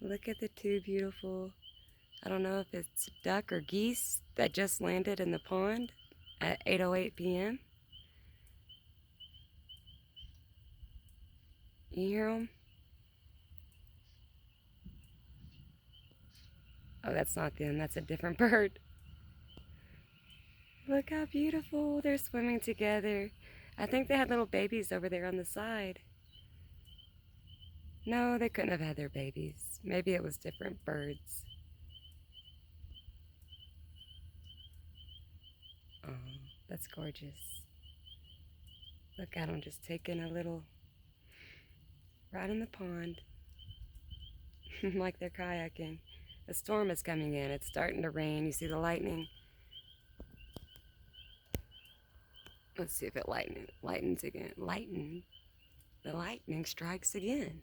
Look at the two beautiful, I don't know if it's duck or geese that just landed in the pond at 8:08 p.m. You hear them? Oh, that's not them. That's a different bird. Look how beautiful. They're swimming together. I think they had little babies over there on the side. No, they couldn't have had their babies. Maybe it was different birds. Oh, that's gorgeous. Look at them just taking a little ride in the pond. Like they're kayaking. A storm is coming in. It's starting to rain. You see the lightning? Let's see if it lightens again. The lightning strikes again.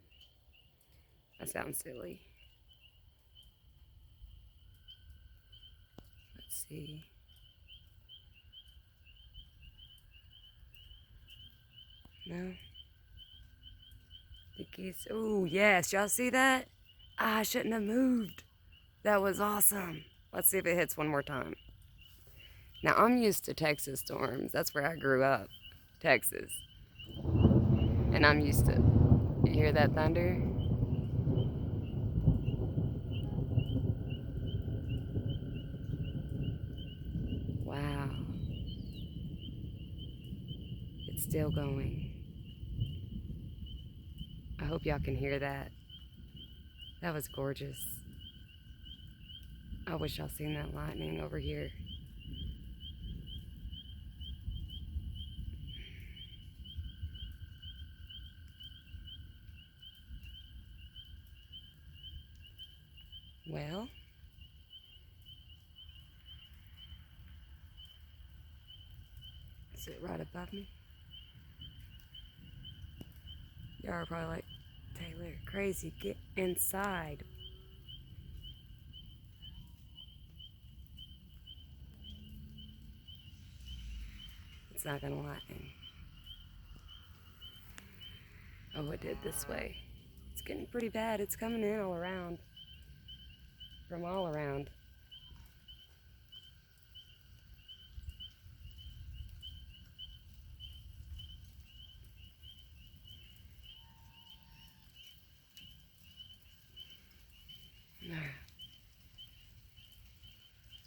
That sounds silly. Let's see. No. The geese. Oh, yes. Y'all see that? I shouldn't have moved. That was awesome. Let's see if it hits one more time. Now, I'm used to Texas storms. That's where I grew up. Texas. And I'm used to. You hear that thunder? Wow. It's still going. I hope y'all can hear that. That was gorgeous. I wish y'all seen that lightning over here. Well, is it right above me? Y'all are probably like, Taylor, crazy, get inside. It's not gonna lightning. Oh, it did this way. It's getting pretty bad. It's coming in all around. From all around.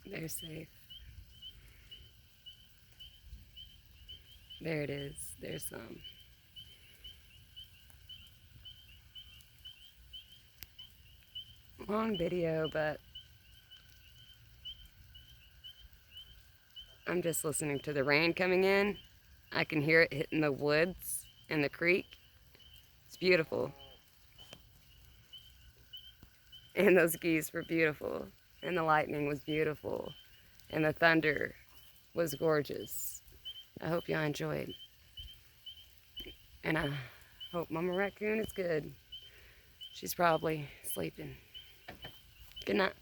They're safe. There it is. There's some. Long video, but I'm just listening to the rain coming in. I can hear it hitting the woods and the creek. It's beautiful. And those geese were beautiful. And the lightning was beautiful. And the thunder was gorgeous. I hope y'all enjoyed. And I hope Mama Raccoon is good. She's probably sleeping. Good night.